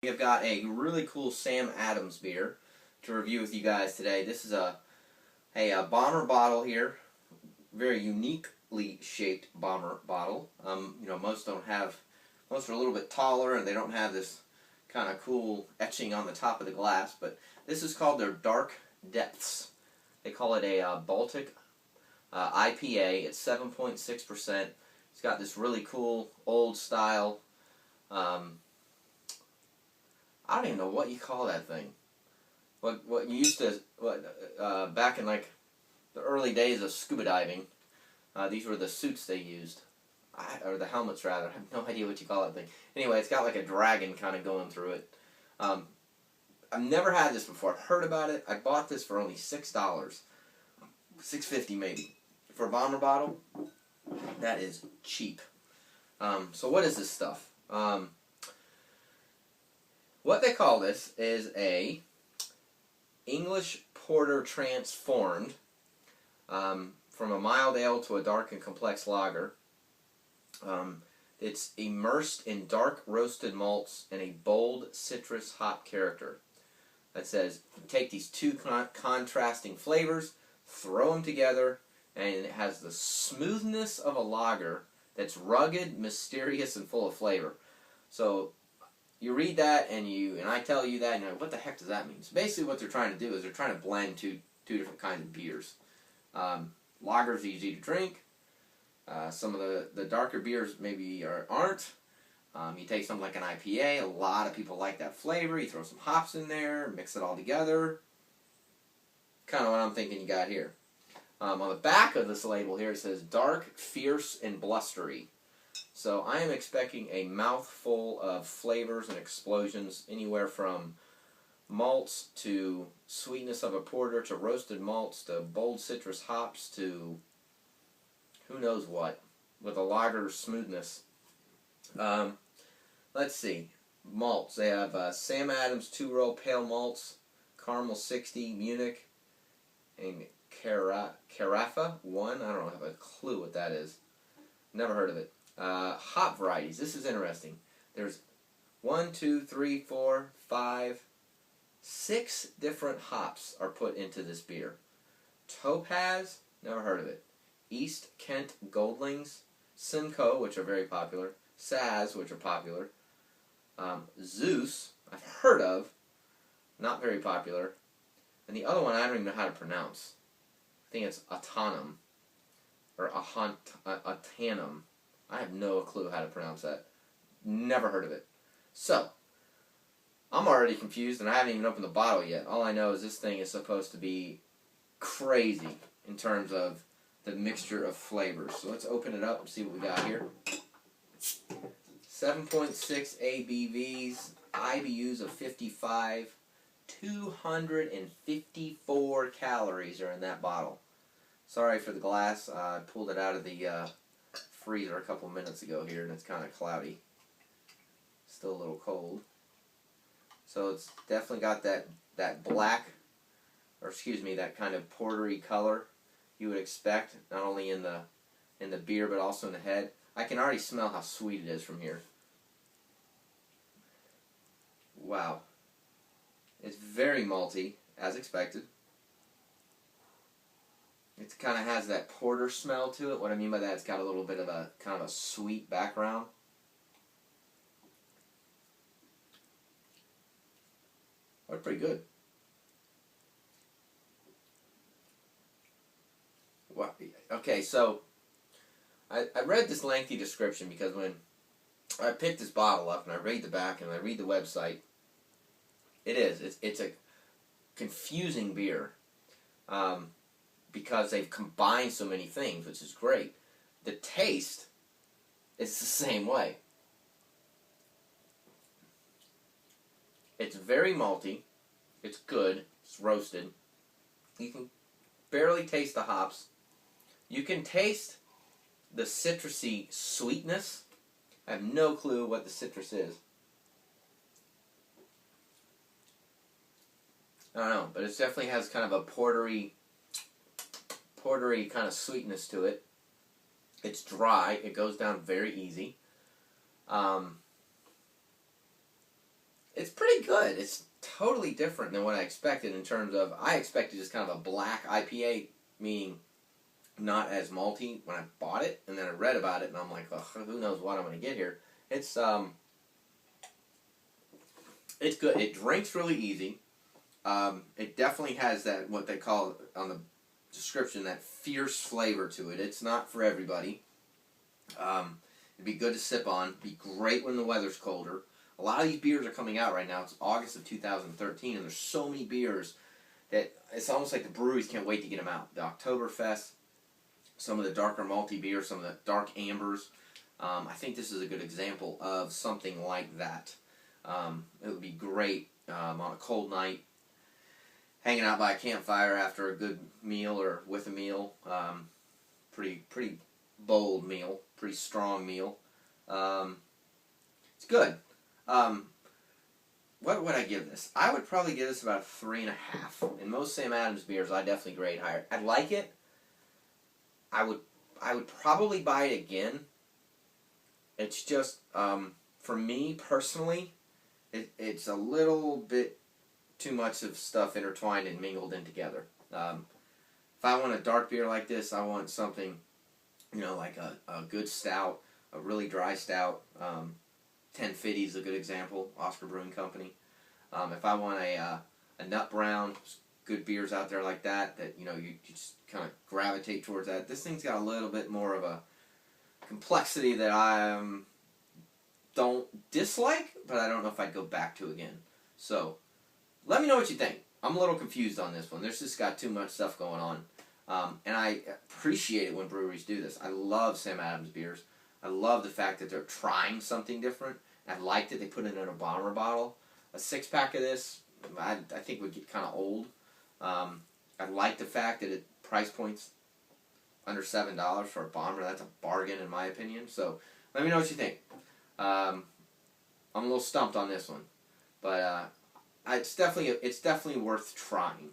I've got a really cool Sam Adams beer to review with you guys today. This is a bomber bottle here, very uniquely shaped bomber bottle. Most are a little bit taller and they don't have this kind of cool etching on the top of the glass, but this is called their Dark Depths. They call it a Baltic IPA. It's 7.6%. It's got this really cool old style. I don't even know what you call that thing. What you used to back in like the early days of scuba diving. These were the suits they used, or the helmets rather. I have no idea what you call that thing. Anyway, it's got like a dragon kind of going through it. I've never had this before. I've heard about it. I bought this for only $6, $6.50 maybe for a bomber bottle. That is cheap. So what is this stuff? What they call this is a English Porter transformed from a mild ale to a dark and complex lager. It's immersed in dark roasted malts and a bold citrus hop character. That says, take these two contrasting flavors, throw them together, and it has the smoothness of a lager that's rugged, mysterious, and full of flavor. So you read that, and I tell you that, and you're like, what the heck does that mean? So basically what they're trying to do is they're trying to blend two different kinds of beers. Lagers are easy to drink. Some of the darker beers maybe aren't. You take something like an IPA, a lot of people like that flavor. You throw some hops in there, mix it all together. Kind of what I'm thinking you got here. On the back of this label here it says dark, fierce, and blustery. So I am expecting a mouthful of flavors and explosions, anywhere from malts to sweetness of a porter to roasted malts to bold citrus hops to who knows what, with a lager smoothness. Let's see. Malts. They have Sam Adams 2-row pale malts, Caramel 60, Munich, and Carafa 1. I don't have a clue what that is. Never heard of it. Hop varieties. This is interesting. There's 1, 2, 3, 4, 5, 6 different hops are put into this beer. Topaz, never heard of it. East Kent Goldlings, Simcoe, which are very popular. Saz, which are popular. Zeus, I've heard of, not very popular. And the other one I don't even know how to pronounce. I think it's Autanum, or Autanum. I have no clue how to pronounce that. Never heard of it. So, I'm already confused and I haven't even opened the bottle yet. All I know is this thing is supposed to be crazy in terms of the mixture of flavors. So let's open it up and see what we got here. 7.6 ABVs, IBUs of 55, 254 calories are in that bottle. Sorry for the glass. I pulled it out of the freezer a couple minutes ago here and it's kind of cloudy. Still a little cold. So it's definitely got that black, or excuse me, that kind of portery color you would expect, not only in the beer but also in the head. I can already smell how sweet it is from here. Wow. It's very malty, as expected. It kind of has that porter smell to it. What I mean by that, it's got a little bit of a kind of a sweet background. That's pretty good. Wow. Okay, so I read this lengthy description because when I picked this bottle up and I read the back and I read the website, it's a confusing beer. Because they've combined so many things, which is great. The taste is the same way. It's very malty. It's good. It's roasted. You can barely taste the hops. You can taste the citrusy sweetness. I have no clue what the citrus is. I don't know, but it definitely has kind of a portery kind of sweetness to it. It's dry. It goes down very easy. It's good. It's totally different than what I expected in terms of, I expected just kind of a black IPA, meaning not as malty when I bought it, and then I read about it, and I'm like, ugh, who knows what I'm going to get here. It's good. It drinks really easy. It definitely has that, what they call on the description, that fierce flavor to it. It's not for everybody. It'd be good to sip on. Be great when the weather's colder. A lot of these beers are coming out right now. It's August of 2013, and there's so many beers that it's almost like the breweries can't wait to get them out. The Oktoberfest, some of the darker malty beers, some of the dark ambers. I think this is a good example of something like that. It would be great on a cold night, hanging out by a campfire after a good meal or with a meal. Pretty bold meal, pretty strong meal. It's good. What would I give this? I would probably give this about a 3.5. In most Sam Adams beers, I definitely grade higher. I like it. I would probably buy it again. It's just, for me personally, it's a little bit too much of stuff intertwined and mingled in together. If I want a dark beer like this, I want something, like a good stout, a really dry stout. 1050 is a good example, Oscar Brewing Company. If I want a nut brown, good beers out there like that you just kind of gravitate towards that. This thing's got a little bit more of a complexity that I don't dislike, but I don't know if I'd go back to again. So, let me know what you think. I'm a little confused on this one. There's just got too much stuff going on. And I appreciate it when breweries do this. I love Sam Adams beers. I love the fact that they're trying something different. I like that they put it in a bomber bottle. A 6-pack of this, I think would get kind of old. I like the fact that price points under $7 for a bomber. That's a bargain in my opinion. So let me know what you think. I'm a little stumped on this one, but it's definitely worth trying.